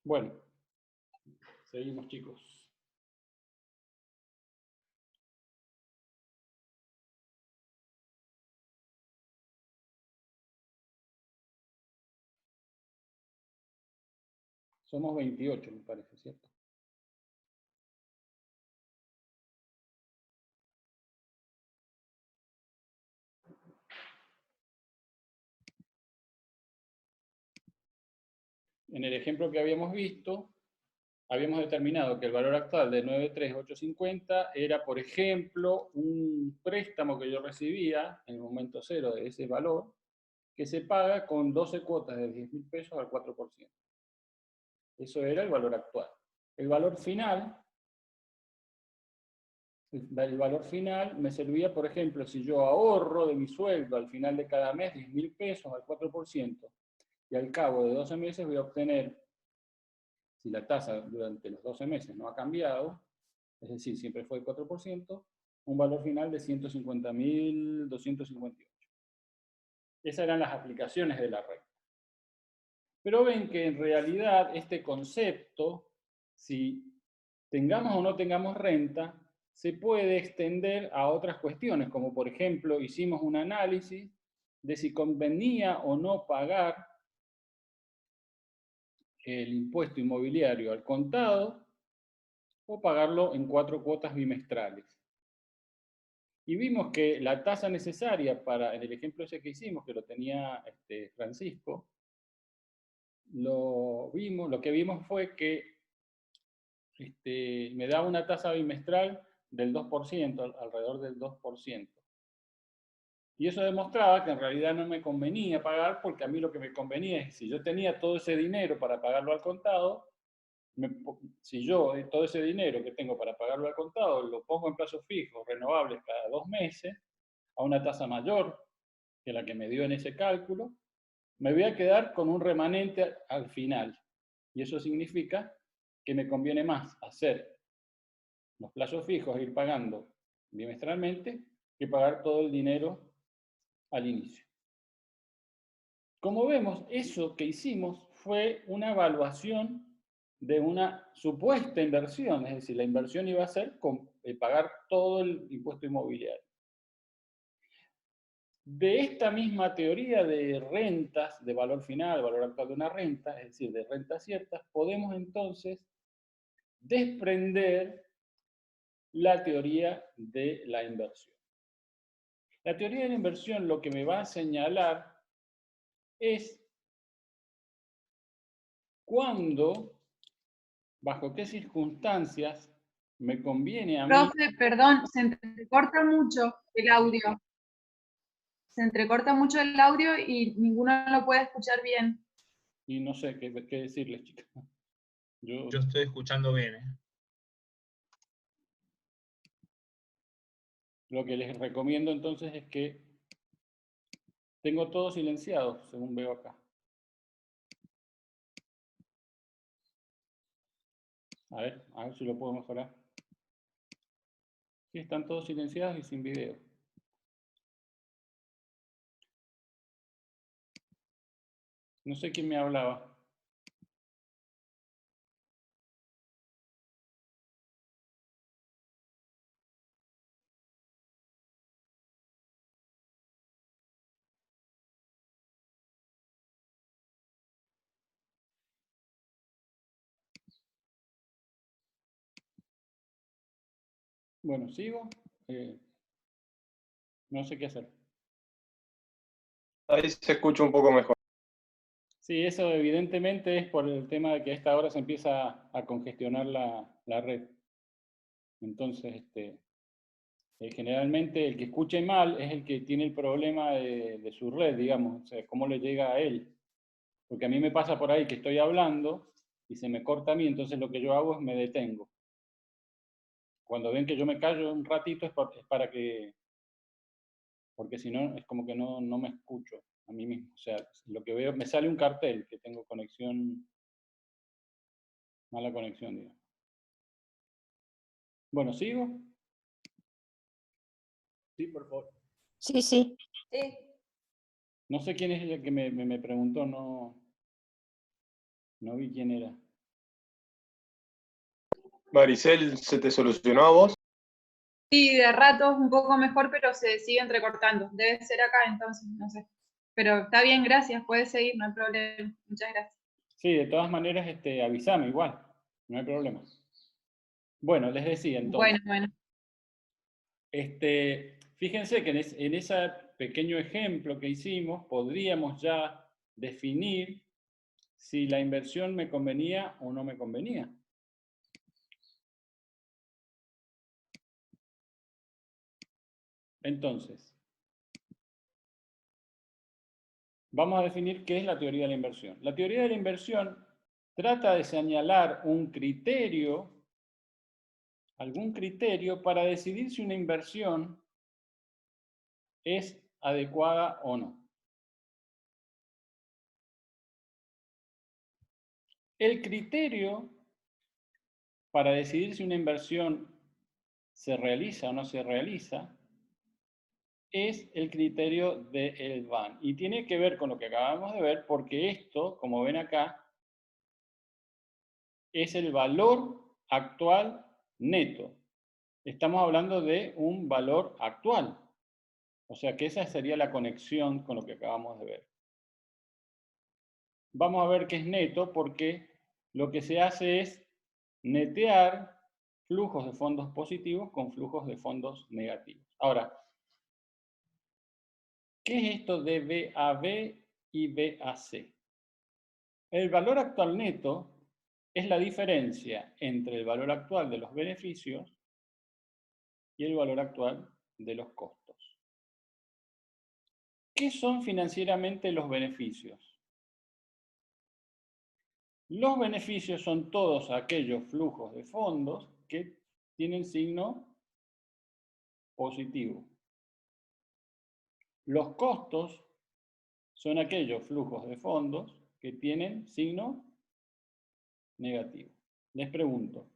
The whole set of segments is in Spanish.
Bueno, seguimos, chicos. Somos 28, me parece, ¿cierto? En el ejemplo que habíamos visto, habíamos determinado que el valor actual de 93850 era, por ejemplo, un préstamo que yo recibía en el momento cero de ese valor, que se paga con 12 cuotas de 10.000 pesos al 4%. Eso era el valor actual. El valor final me servía, por ejemplo, si yo ahorro de mi sueldo al final de cada mes 10.000 pesos al 4%, y al cabo de 12 meses voy a obtener, si la tasa durante los 12 meses no ha cambiado, es decir, siempre fue el 4%, un valor final de 150.258. Esas eran las aplicaciones de la red. Pero ven que en realidad este concepto, si tengamos o no tengamos renta, se puede extender a otras cuestiones, como por ejemplo hicimos un análisis de si convenía o no pagar el impuesto inmobiliario al contado o pagarlo en 4 cuotas bimestrales. Y vimos que la tasa necesaria para, en el ejemplo ese que hicimos, que lo tenía Francisco, lo que vimos fue que me daba una tasa bimestral del 2%, alrededor del 2%. Y eso demostraba que en realidad no me convenía pagar, porque a mí lo que me convenía es, si yo tenía todo ese dinero para pagarlo al contado, si yo todo ese dinero que tengo para pagarlo al contado lo pongo en plazos fijos, renovables cada 2 meses, a una tasa mayor que la que me dio en ese cálculo, me voy a quedar con un remanente al final. Y eso significa que me conviene más hacer los plazos fijos e ir pagando bimestralmente que pagar todo el dinero al inicio. Como vemos, eso que hicimos fue una evaluación de una supuesta inversión, es decir, la inversión iba a ser pagar todo el impuesto inmobiliario. De esta misma teoría de rentas, de valor final, valor actual de una renta, es decir, de rentas ciertas, podemos entonces desprender la teoría de la inversión. La teoría de la inversión lo que me va a señalar es cuándo, bajo qué circunstancias me conviene a mí. Profe, perdón, se entrecorta mucho el audio. Se entrecorta mucho el audio y ninguno lo puede escuchar bien. Y no sé qué decirles, chicas. Yo estoy escuchando bien, ¿eh? Lo que les recomiendo entonces es que tengo todo silenciado, según veo acá. A ver si lo puedo mejorar. Sí, están todos silenciados y sin video. No sé quién me hablaba. Bueno, sigo. No sé qué hacer. Ahí se escucha un poco mejor. Sí, eso evidentemente es por el tema de que a esta hora se empieza a congestionar la red. Entonces, generalmente el que escuche mal es el que tiene el problema de su red, digamos, o sea, cómo le llega a él. Porque a mí me pasa por ahí que estoy hablando y se me corta a mí, entonces lo que yo hago es me detengo. Cuando ven que yo me callo un ratito es para que, porque si no es como que no me escucho a mí mismo. O sea, lo que veo, me sale un cartel que tengo conexión, mala conexión, digamos. Bueno, ¿sigo? Sí, por favor. Sí, sí. No sé quién es el que me preguntó, no vi quién era. Maricel, ¿se te solucionó a vos? Sí, de ratos un poco mejor, pero se sigue entrecortando. Debe ser acá entonces, no sé. Pero está bien, gracias, puedes seguir, no hay problema. Muchas gracias. Sí, de todas maneras, avísame igual, no hay problema. Bueno, les decía entonces. Bueno. Fíjense que en ese pequeño ejemplo que hicimos, podríamos ya definir si la inversión me convenía o no me convenía. Entonces, vamos a definir qué es la teoría de la inversión. La teoría de la inversión trata de señalar un criterio, algún criterio para decidir si una inversión es adecuada o no. El criterio para decidir si una inversión se realiza o no se realiza es el criterio del VAN. Y tiene que ver con lo que acabamos de ver, porque esto, como ven acá, es el valor actual neto. Estamos hablando de un valor actual. O sea que esa sería la conexión con lo que acabamos de ver. Vamos a ver qué es neto, porque lo que se hace es netear flujos de fondos positivos con flujos de fondos negativos. Ahora, ¿qué es esto de VAB y VAC? El valor actual neto es la diferencia entre el valor actual de los beneficios y el valor actual de los costos. ¿Qué son financieramente los beneficios? Los beneficios son todos aquellos flujos de fondos que tienen signo positivo. Los costos son aquellos flujos de fondos que tienen signo negativo. Les pregunto,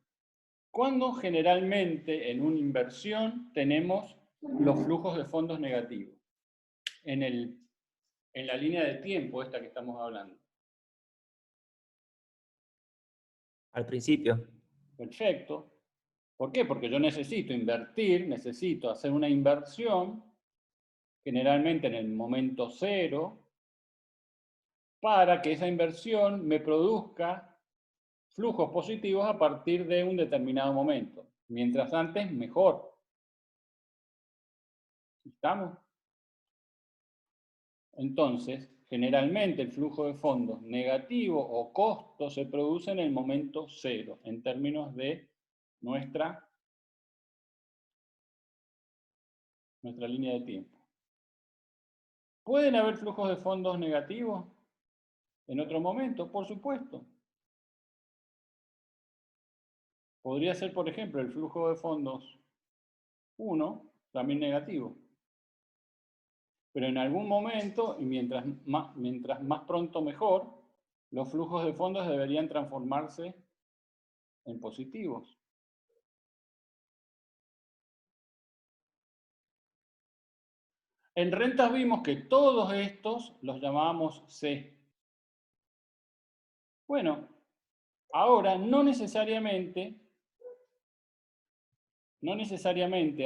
¿cuándo generalmente en una inversión tenemos los flujos de fondos negativos? En la línea de tiempo esta que estamos hablando. Al principio. Perfecto. ¿Por qué? Porque yo necesito invertir, necesito hacer una inversión, generalmente en el momento cero, para que esa inversión me produzca flujos positivos a partir de un determinado momento. Mientras antes, mejor. ¿Estamos? Entonces, generalmente el flujo de fondos negativo o costo se produce en el momento cero, en términos de nuestra línea de tiempo. ¿Pueden haber flujos de fondos negativos en otro momento? Por supuesto. Podría ser, por ejemplo, el flujo de fondos 1, también negativo. Pero en algún momento, y mientras más pronto mejor, los flujos de fondos deberían transformarse en positivos. En rentas vimos que todos estos los llamábamos C. Bueno, ahora no necesariamente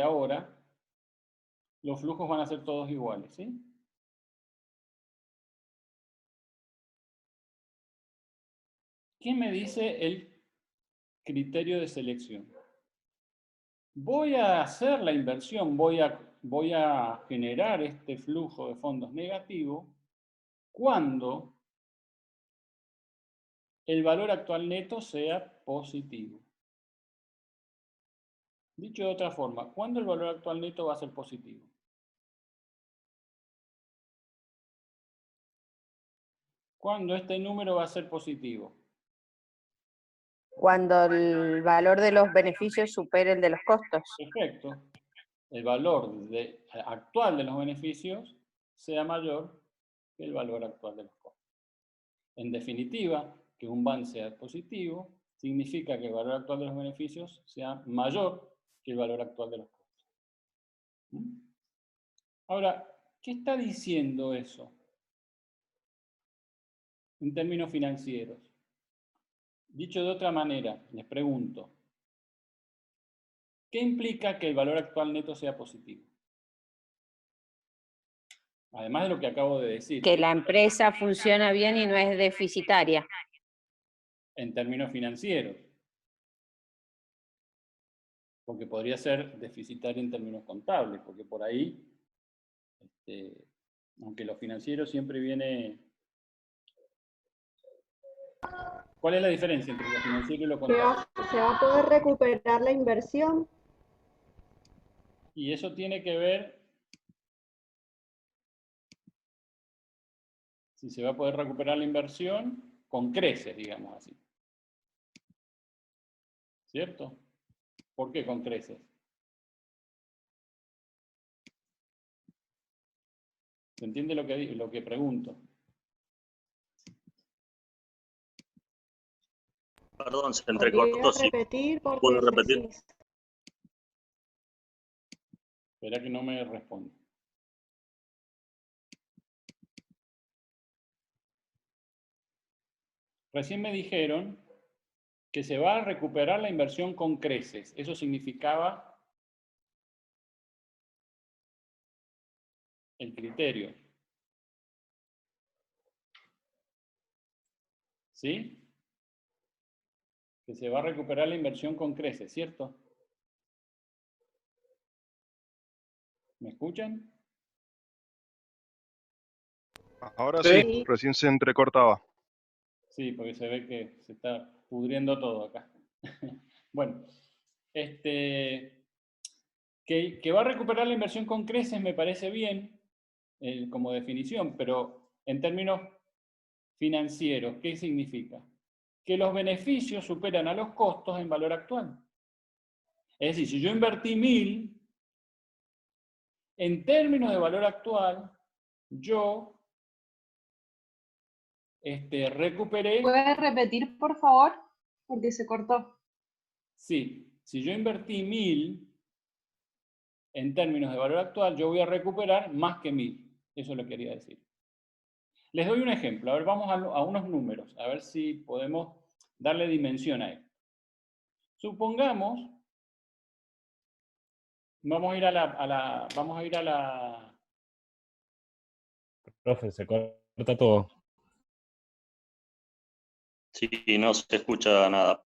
ahora los flujos van a ser todos iguales, ¿sí? ¿Qué me dice el criterio de selección? Voy a hacer la inversión, voy a generar este flujo de fondos negativo cuando el valor actual neto sea positivo. Dicho de otra forma, ¿cuándo el valor actual neto va a ser positivo? ¿Cuándo este número va a ser positivo? Cuando el valor de los beneficios supere el de los costos. Perfecto. El valor actual de los beneficios sea mayor que el valor actual de los costos. En definitiva, que un VAN sea positivo significa que el valor actual de los beneficios sea mayor que el valor actual de los costos. Ahora, ¿qué está diciendo eso en términos financieros? Dicho de otra manera, les pregunto, ¿Qué implica que el valor actual neto sea positivo? Además de lo que acabo de decir. Que la empresa funciona bien y no es deficitaria. En términos financieros. Porque podría ser deficitaria en términos contables, porque por ahí, aunque lo financiero siempre viene... ¿Cuál es la diferencia entre lo financiero y lo contable? ¿Se va a poder recuperar la inversión? Y eso tiene que ver si se va a poder recuperar la inversión con creces, digamos así. ¿Cierto? ¿Por qué con creces? ¿Se entiende lo que pregunto? Perdón, se entrecortó. Sí. Repetir porque ¿Puedo repetir? Espera que no me responde. Recién me dijeron que se va a recuperar la inversión con creces. Eso significaba el criterio. ¿Sí? Que se va a recuperar la inversión con creces, ¿cierto? ¿Me escuchan? Ahora Sí. sí, recién se entrecortaba. Sí, porque se ve que se está pudriendo todo acá. Bueno, que va a recuperar la inversión con creces me parece bien como definición, pero en términos financieros, ¿qué significa? Que los beneficios superan a los costos en valor actual. Es decir, si yo invertí 1.000, en términos de valor actual, yo recuperé... ¿Puedes repetir, por favor? Porque se cortó. Sí, si yo invertí 1.000, en términos de valor actual, yo voy a recuperar más que 1.000. Eso lo quería decir. Les doy un ejemplo. A ver, vamos a unos números, a ver si podemos darle dimensión a esto. Supongamos, vamos a ir a la... Profe, se corta todo. Sí, no se escucha nada.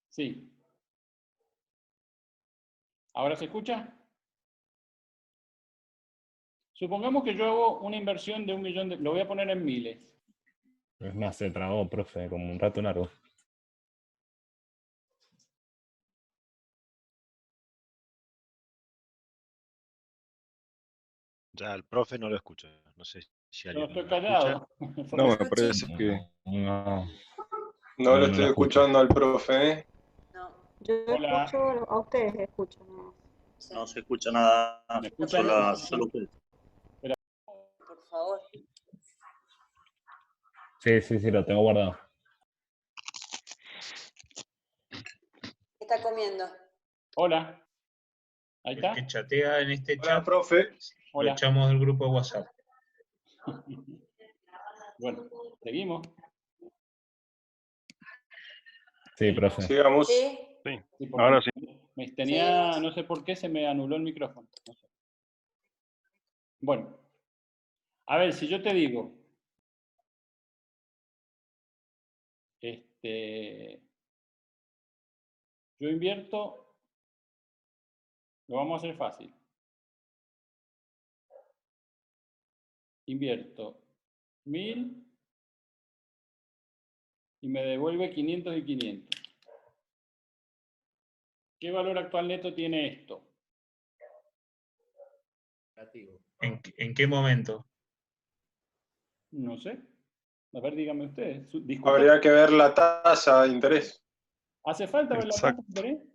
Sí. ¿Ahora se escucha? Supongamos que yo hago una inversión de 1.000.000 lo voy a poner en miles. Es más, se trabó, profe, como un rato largo. Ya el profe no lo escucha. No sé si Yo alguien estoy lo callado. No, me parece que... No, No lo lo estoy escucho. escuchando al profe, ¿eh? Yo Hola. escucho, a ustedes escuchan. No se escucha nada. ¿Me escuchan? Solo usted. Por favor. Sí, lo tengo guardado. ¿Qué está comiendo? Hola. Ahí El está. que chatea en este Hola, chat, profe. lo Hola. echamos del grupo de WhatsApp. Bueno, seguimos. Sí, profe. Sigamos. Sí. Sí, Sí, porque ahora sí. me tenía, no sé por qué se me anuló el micrófono. No sé. Bueno, a ver, si yo te digo, yo invierto, lo vamos a hacer fácil. Invierto 1.000 y me devuelve 500 y 500. ¿Qué valor actual neto tiene esto? ¿En qué momento? No sé. A ver, díganme ustedes. Discutan. Habría que ver la tasa de interés. ¿Hace falta ver la tasa Exacto. de interés?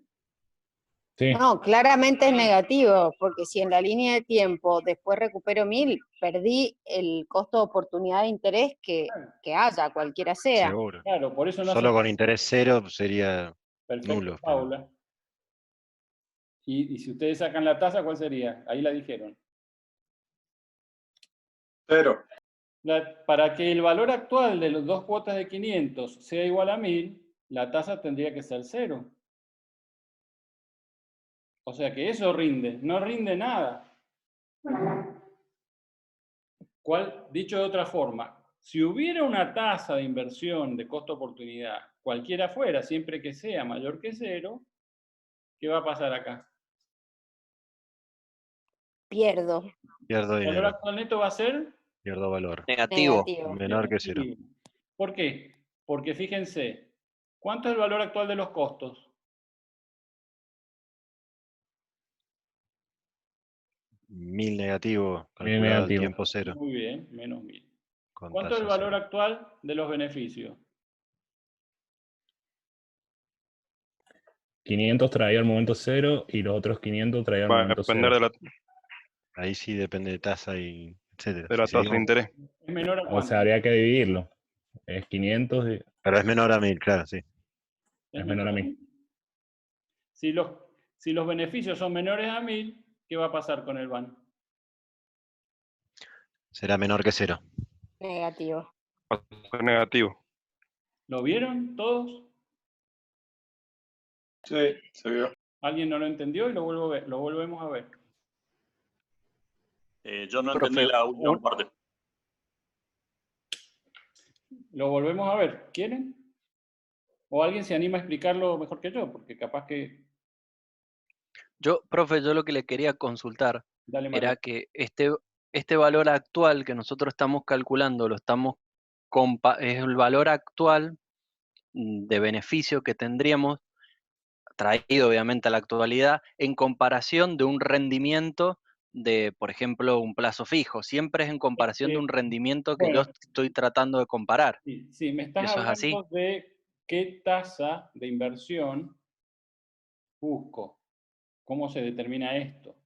Sí. No, claramente es negativo, porque si en la línea de tiempo después recupero 1.000, perdí el costo de oportunidad de interés que haya, cualquiera sea. Seguro. Claro, por eso no Solo hace con falta. interés cero sería Perfecto, nulo. Pero... Paula. Y si ustedes sacan la tasa, ¿cuál sería? Ahí la dijeron. 0. Para que el valor actual de las dos cuotas de 500 sea igual a 1000, la tasa tendría que ser 0. O sea que eso rinde, no rinde nada. Dicho de otra forma, si hubiera una tasa de inversión de costo-oportunidad, cualquiera fuera, siempre que sea mayor que 0, ¿qué va a pasar acá? Pierdo. Pierdo ¿El valor dinero, actual neto va a ser? pierdo valor. Negativo. Negativo. Menor que 0. Negativo. ¿Por qué? Porque fíjense, ¿cuánto es el valor actual de los costos? 1000 negativo, 1000 calculado al negativo. tiempo 0. Muy bien, menos 1000. Con ¿Cuánto es el tasa valor 0. actual de los beneficios? 500 traía al momento 0 y los otros 500 traía al Va a momento depender 0. Ahí sí depende de tasa y etcétera. de la Si tasa de seguimos- interés. ¿Es menor a O cuánto? sea, habría que dividirlo. Es 500 y Pero es menor a 1000, claro, sí. es menor a 1000. 1000. Si los beneficios son menores a 1000, ¿qué va a pasar con el BAN? Será menor que 0. Negativo. Va a ser negativo. ¿Lo vieron todos? Sí, se vio. ¿Alguien no lo entendió y lo volvemos a ver? Yo no Profe, entendí la última parte. ¿Lo volvemos a ver? ¿Quieren? ¿O alguien se anima a explicarlo mejor que yo? Porque capaz que... Profe, yo lo que le quería consultar Dale, era Mario. que este valor actual que nosotros estamos calculando, es el valor actual de beneficio que tendríamos, traído obviamente a la actualidad, en comparación de un rendimiento de, por ejemplo, un plazo fijo. Siempre es en comparación de un rendimiento que yo Bueno, estoy tratando de comparar. sí, me estás ¿Eso es así? hablando de qué tasa de inversión busco. ¿Cómo se determina esto?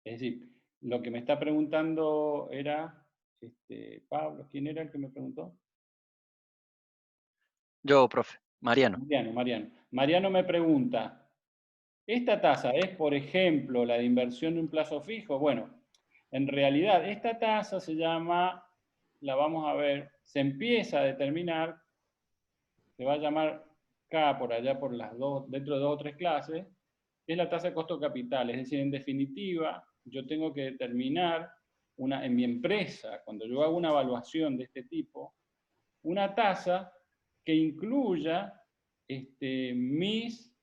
Es decir, lo que me está preguntando era, Pablo, ¿quién era el que me preguntó? Yo, profe, Mariano. Mariano. Mariano me pregunta, ¿esta tasa es, por ejemplo, la de inversión de un plazo fijo? Bueno, en realidad esta tasa se llama, la vamos a ver, se empieza a determinar, se va a llamar K por allá por dentro de 2 o 3 clases, es la tasa de costo capital. Es decir, en definitiva, yo tengo que determinar en mi empresa, cuando yo hago una evaluación de este tipo, una tasa que incluya mis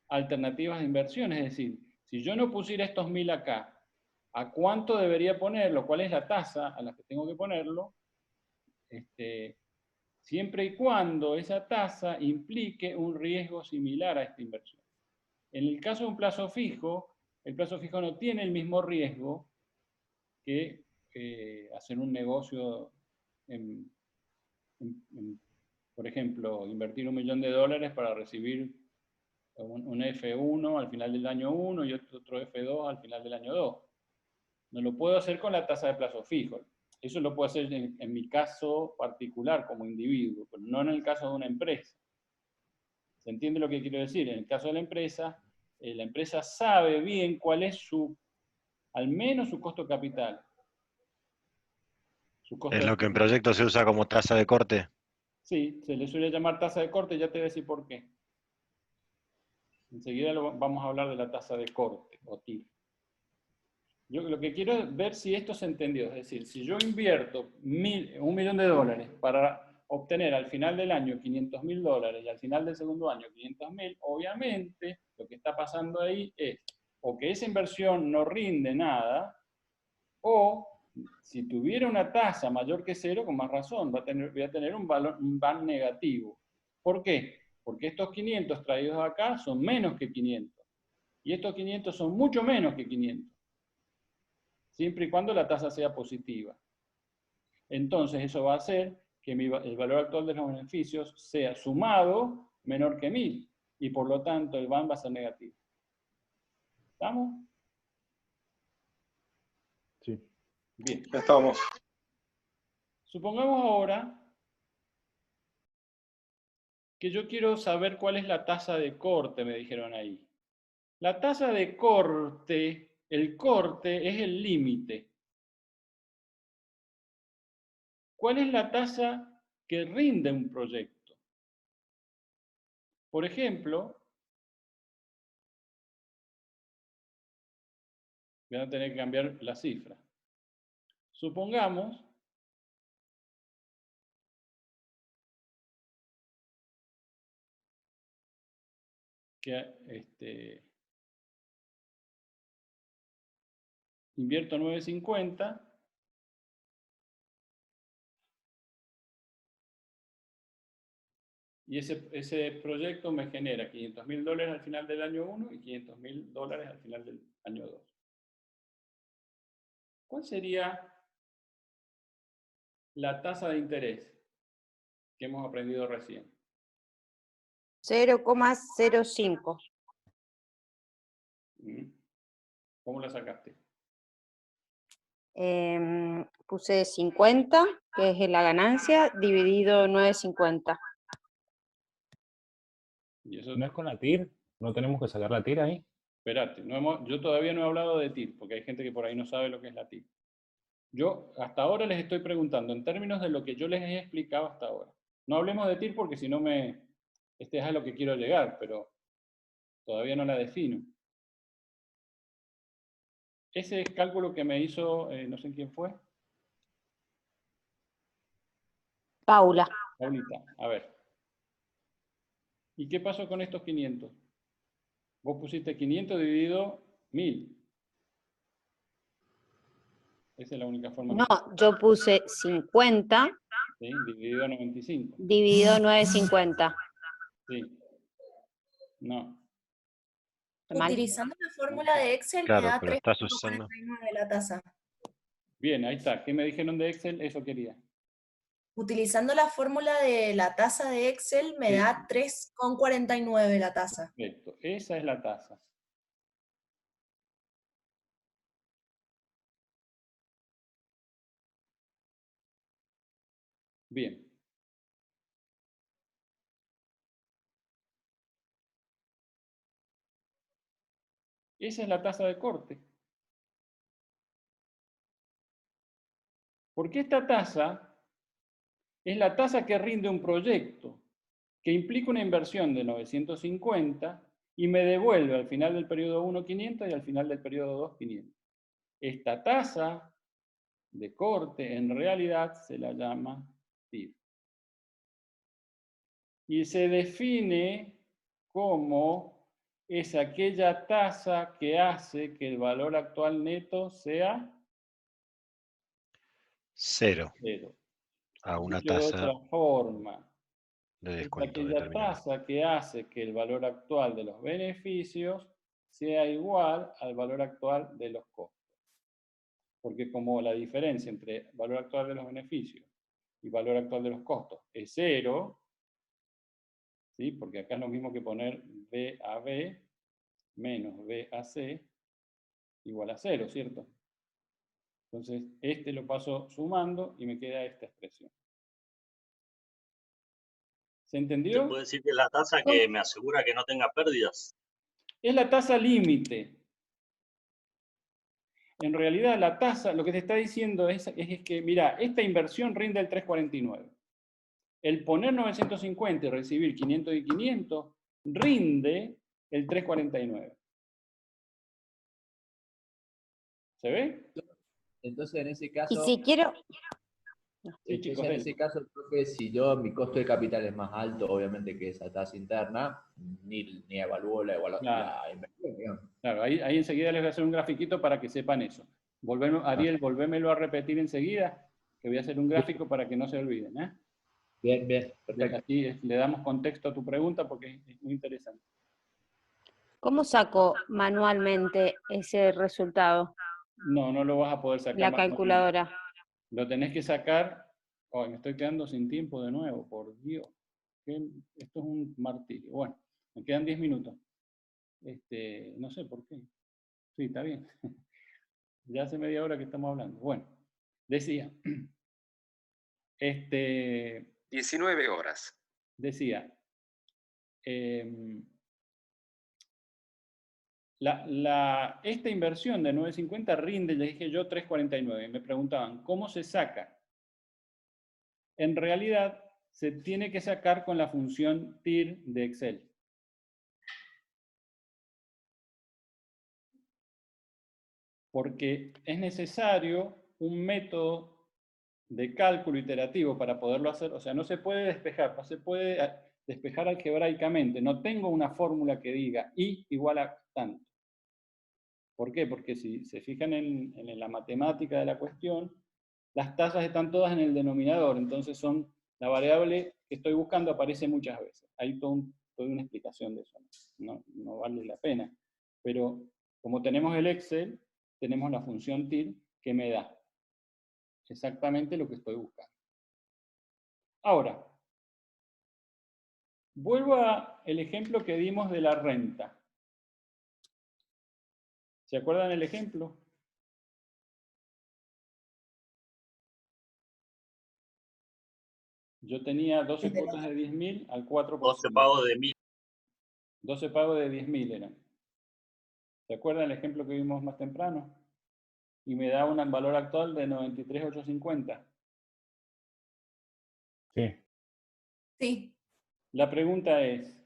alternativas de inversión. Es decir, si yo no pusiera estos 1000 acá, ¿a cuánto debería ponerlo? ¿Cuál es la tasa a la que tengo que ponerlo? Siempre y cuando esa tasa implique un riesgo similar a esta inversión. En el caso de un plazo fijo, el plazo fijo no tiene el mismo riesgo que hacer un negocio por ejemplo, invertir $1 millón para recibir un F1 al final del año 1 y otro F2 al final del año 2. No lo puedo hacer con la tasa de plazo fijo. Eso lo puedo hacer en mi caso particular como individuo, pero no en el caso de una empresa. ¿Se entiende lo que quiero decir? En el caso de la empresa sabe bien cuál es al menos su costo capital. Es lo que en proyecto se usa como tasa de corte. Sí, se le suele llamar tasa de corte, ya te voy a decir por qué. Enseguida vamos a hablar de la tasa de corte o TIR. Yo lo que quiero es ver si esto se entendió. Es decir, si yo invierto $1 millón para obtener al final del año $500.000 y al final del segundo año 500.000, obviamente lo que está pasando ahí es o que esa inversión no rinde nada, o si tuviera una tasa mayor que 0, con más razón, voy a tener un BAN negativo. ¿Por qué? Porque estos 500 traídos acá son menos que 500. Y estos 500 son mucho menos que 500. Siempre y cuando la tasa sea positiva. Entonces eso va a hacer que el valor actual de los beneficios sea sumado menor que 1000. Y por lo tanto el BAN va a ser negativo. ¿Estamos? Sí. Bien. Ya estamos. Supongamos ahora que yo quiero saber cuál es la tasa de corte, me dijeron ahí. La tasa de corte, el corte es el límite. ¿Cuál es la tasa que rinde un proyecto? Por ejemplo, voy a tener que cambiar la cifra. Supongamos que invierto 9.50 y ese proyecto me genera $500.000 al final del año 1 y $500.000 al final del año 2. ¿Cuál sería la tasa de interés que hemos aprendido recién? 0,05. ¿Cómo la sacaste? Puse 50, que es la ganancia, dividido 9.50. ¿Y eso? ¿No es con la TIR? ¿No tenemos que sacar la TIR ahí? Espérate, yo todavía no he hablado de TIR, porque hay gente que por ahí no sabe lo que es la TIR. Yo hasta ahora les estoy preguntando en términos de lo que yo les he explicado hasta ahora. No hablemos de TIR porque si no es a lo que quiero llegar, pero todavía no la defino. Ese cálculo que me hizo, no sé quién fue. Paula. Paulita, a ver. ¿Y qué pasó con estos 500? Vos pusiste 500 dividido 1000. Esa es la única forma. No, yo puse 50. Sí, dividido 95. Dividido 9.50. Sí. No. Utilizando la fórmula de Excel Claro, me da pero estás usando. 3,49 la tasa. Bien, ahí está. ¿Qué me dijeron de Excel? Eso quería. Utilizando la fórmula de la tasa de Excel me da 3,49 la tasa. Perfecto, esa es la tasa. Bien. Esa es la tasa de corte. Porque esta tasa es la tasa que rinde un proyecto que implica una inversión de 950 y me devuelve al final del periodo 1 500 y al final del periodo 2 500. Esta tasa de corte en realidad se la llama TIR. Y se define como es aquella tasa que hace que el valor actual neto sea 0. A una Dicho de tasa otra forma, de es descuento aquella determinada. tasa que hace que el valor actual de los beneficios sea igual al valor actual de los costos. Porque como la diferencia entre valor actual de los beneficios y valor actual de los costos es 0, ¿sí? Porque acá es lo mismo que poner B a B menos B a C igual a 0, ¿cierto? Entonces, lo paso sumando y me queda esta expresión. ¿Se entendió? ¿Se puede decir que es la tasa que me asegura que no tenga pérdidas? Es la tasa límite. En realidad, la tasa, lo que te está diciendo es que, mira, esta inversión rinde el 3,49. El poner 950 y recibir 500 y 500 rinde el 3,49. ¿Se ve? Entonces, en ese Y caso, si quiero... Sí, chicos, en ese caso, profe, si mi costo de capital es más alto, obviamente que esa tasa interna, ni evalúo la inversión, digamos. Claro, ahí enseguida les voy a hacer un grafiquito para que sepan eso. Ariel, volvémelo a repetir enseguida, que voy a hacer un gráfico para que no se olviden. Bien, perfecto. Aquí le damos contexto a tu pregunta porque es muy interesante. ¿Cómo saco manualmente ese resultado? No lo vas a poder sacar. La calculadora. Lo tenés que sacar. Oh, me estoy quedando sin tiempo de nuevo, por Dios. Esto es un martirio. Bueno, me quedan 10 minutos. No sé por qué. Sí, está bien. Ya hace media hora que estamos hablando. Bueno, decía. 19 horas. Decía. Esta inversión de 9.50 rinde, le dije yo, 3.49. Me preguntaban, ¿cómo se saca? en realidad se tiene que sacar con la función TIR de Excel. Porque es necesario un método de cálculo iterativo para poderlo hacer. O sea, no se puede despejar, no se puede despejar algebraicamente. No tengo una fórmula que diga y igual a tanto. ¿Por qué? Porque si se fijan en la matemática de la cuestión, las tasas están todas en el denominador, entonces la variable que estoy buscando aparece muchas veces. Hay toda una explicación de eso, no vale la pena. Pero como tenemos el Excel, tenemos la función TIR que me da exactamente lo que estoy buscando. Ahora, vuelvo al ejemplo que dimos de la renta. ¿Se acuerdan el ejemplo? Yo tenía 12 cuotas de 10.000 al 4%. 12 pagos de 1.000. 12 pagos de 10.000 eran. ¿Se acuerdan el ejemplo que vimos más temprano? Y me da un valor actual de 93.850. Sí. Sí. La pregunta es,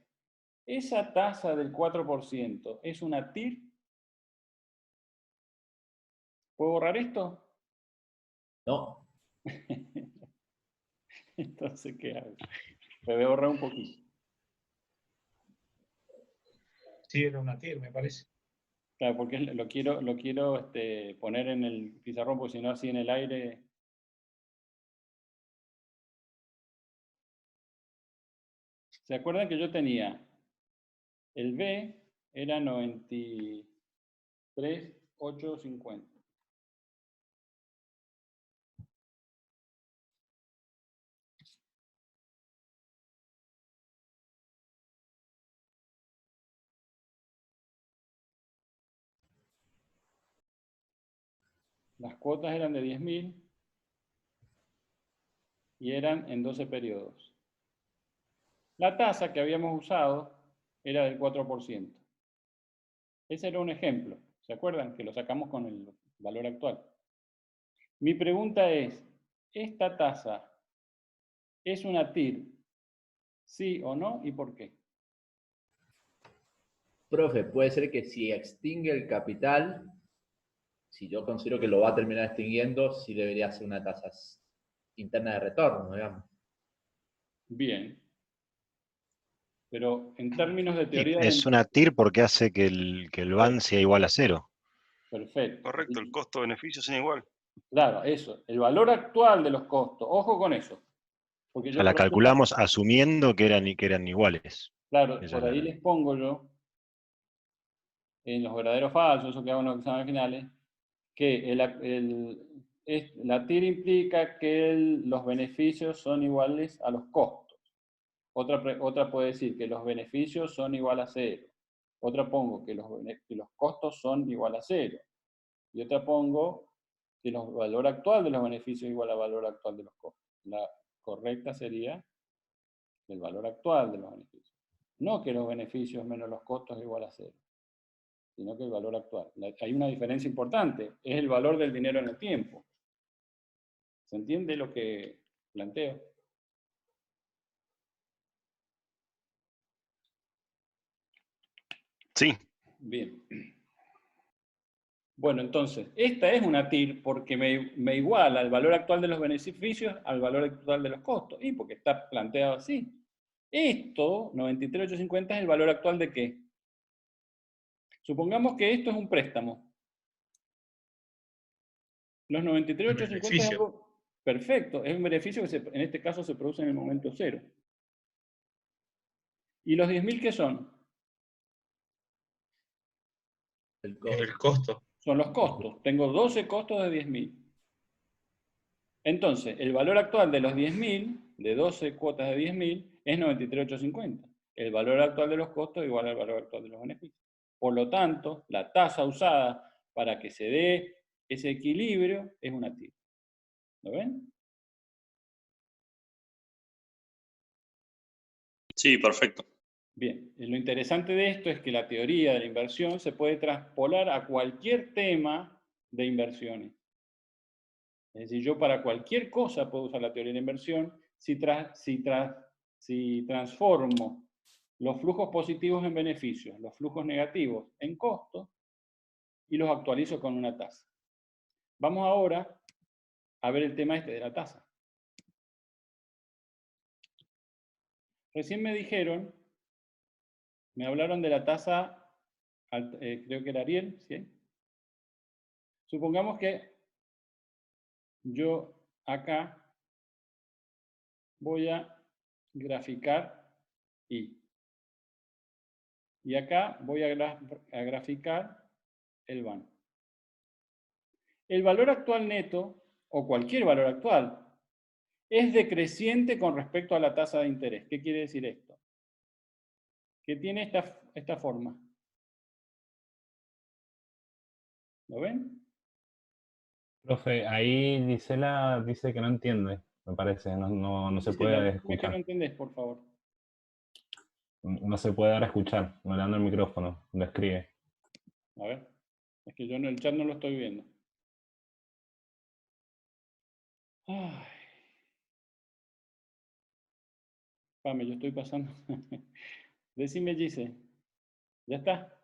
¿esa tasa del 4% es una TIR? ¿Puedo borrar esto? No. Entonces, ¿qué hago? Me voy a borrar un poquito. Sí, era una TIR, me parece. Claro, porque lo quiero poner en el pizarrón, porque si no, así en el aire. ¿Se acuerdan que yo tenía? El B era 93.850. Las cuotas eran de 10.000 y eran en 12 periodos. La tasa que habíamos usado era del 4%. Ese era un ejemplo. ¿Se acuerdan? Que lo sacamos con el valor actual. Mi pregunta es, ¿esta tasa es una TIR? ¿Sí o no? ¿Y por qué? Profe, puede ser que si extingue el capital, si yo considero que lo va a terminar extinguiendo, sí debería ser una tasa interna de retorno, digamos. Bien. Pero en términos de Sí, teoría... es una TIR porque hace que el BAN sea igual a 0. Perfecto. Correcto, el costo-beneficio son igual. Claro, eso. El valor actual de los costos. Ojo con eso. Porque O yo sea, la calculamos asumiendo que eran iguales. Claro, Esa por es ahí les pongo yo, en los verdaderos falsos, eso que hago en los exámenes finales, que la TIR implica que los beneficios son iguales a los costos. Otra puede decir que los beneficios son igual a 0. Otra pongo que los costos son igual a 0. Y otra pongo que el valor actual de los beneficios es igual al valor actual de los costos. La correcta sería el valor actual de los beneficios. No que los beneficios menos los costos es igual a 0, sino que el valor actual. Hay una diferencia importante, es el valor del dinero en el tiempo. ¿Se entiende lo que planteo? Sí. Bien. Bueno, entonces, esta es una TIR porque me iguala el valor actual de los beneficios al valor actual de los costos. Y porque está planteado así. Esto, 93.850, es el valor actual de ¿qué? Supongamos que esto es un préstamo. Los 93.850 es algo perfecto. Es un beneficio que en este caso se produce en el momento 0. ¿Y los 10.000 qué son? El costo. Son los costos. Tengo 12 costos de 10.000. Entonces, el valor actual de los 10.000, de 12 cuotas de 10.000, es 93.850. El valor actual de los costos es igual al valor actual de los beneficios. Por lo tanto, la tasa usada para que se dé ese equilibrio es una TIR. ¿Lo ven? Sí, perfecto. Bien, lo interesante de esto es que la teoría de la inversión se puede traspolar a cualquier tema de inversiones. Es decir, yo para cualquier cosa puedo usar la teoría de la inversión si transformo los flujos positivos en beneficios, los flujos negativos en costos, y los actualizo con una tasa. Vamos ahora a ver el tema este de la tasa. Recién me dijeron, me hablaron de la tasa, creo que era Ariel, ¿sí? Supongamos que yo acá voy a graficar I. Y acá voy a graficar el VAN. El valor actual neto, o cualquier valor actual, es decreciente con respecto a la tasa de interés. ¿Qué quiere decir esto? Que tiene esta forma. ¿Lo ven? Profe, ahí Gisela dice que no entiende, me parece, no se puede Gisela, ¿por qué no escuchar. entendés, por favor? No se puede dar a escuchar, no le dando el micrófono, lo escribe. A ver, es que yo en el chat no lo estoy viendo. Ay. Pame, yo estoy pasando. Decime, Gise. ¿Ya está?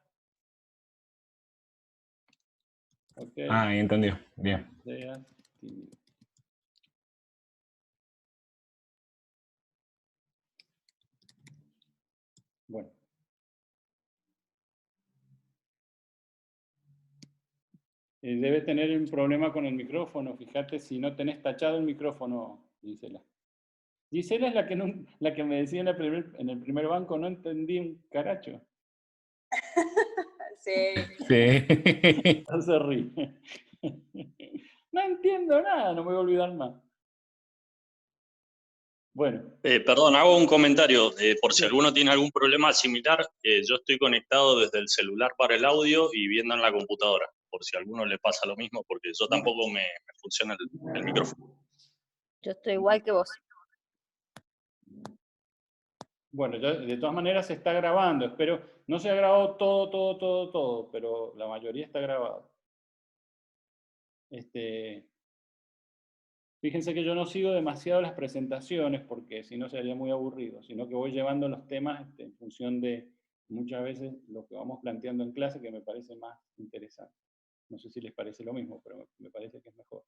Ok. Ah, ahí entendió. Bien. Bueno. Debe tener un problema con el micrófono. Fíjate si no tenés tachado el micrófono, Gisela. Gisela es la que me decía en el primer banco, no entendí un caracho. Sí. Sí. No se ríe. No entiendo nada, no me voy a olvidar más. Bueno. Perdón, hago un comentario. Por si alguno tiene algún problema similar, yo estoy conectado desde el celular para el audio y viendo en la computadora. Por si a alguno le pasa lo mismo, porque yo tampoco me funciona el micrófono. Yo estoy igual que vos. Bueno, de todas maneras se está grabando. Espero, no se ha grabado todo, pero la mayoría está grabado. Fíjense que yo no sigo demasiado las presentaciones porque si no sería muy aburrido, sino que voy llevando los temas en función de muchas veces lo que vamos planteando en clase, que me parece más interesante. No sé si les parece lo mismo, pero me parece que es mejor.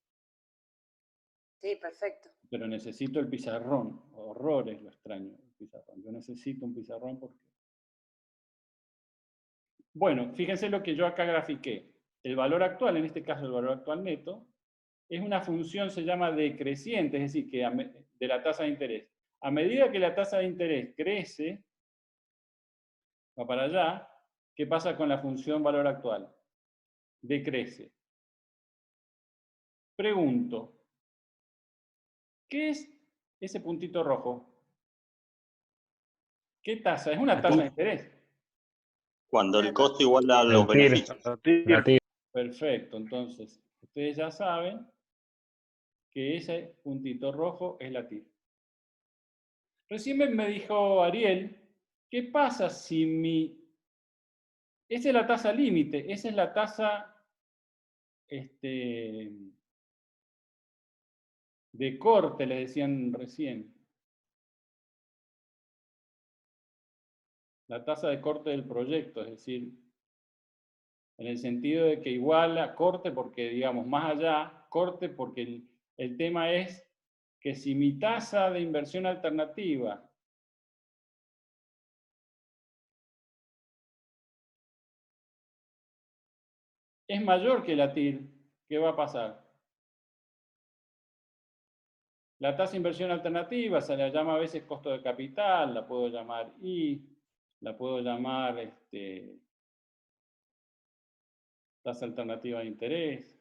Sí, perfecto. Pero necesito el pizarrón. Horrores lo extraño, el pizarrón. Yo necesito un pizarrón porque... Bueno, fíjense lo que yo acá grafiqué. El valor actual, en este caso el valor actual neto, es una función, se llama decreciente, es decir, que de la tasa de interés. A medida que la tasa de interés crece, va para allá, ¿qué pasa con la función valor actual? Decrece. Pregunto, ¿qué es ese puntito rojo? ¿Qué tasa? Es una tasa de interés. Cuando el costo iguala a los beneficios. Perfecto, entonces, ustedes ya saben que ese puntito rojo es la TIR. Recién me dijo Ariel, ¿qué pasa si esa es la tasa límite, esa es la tasa de corte, les decían recién. La tasa de corte del proyecto, es decir, en el sentido de que iguala corte porque, digamos, más allá, corte porque el tema es que si mi tasa de inversión alternativa es mayor que la TIR, ¿qué va a pasar? La tasa de inversión alternativa se la llama a veces costo de capital, la puedo llamar I, la puedo llamar tasa alternativa de interés.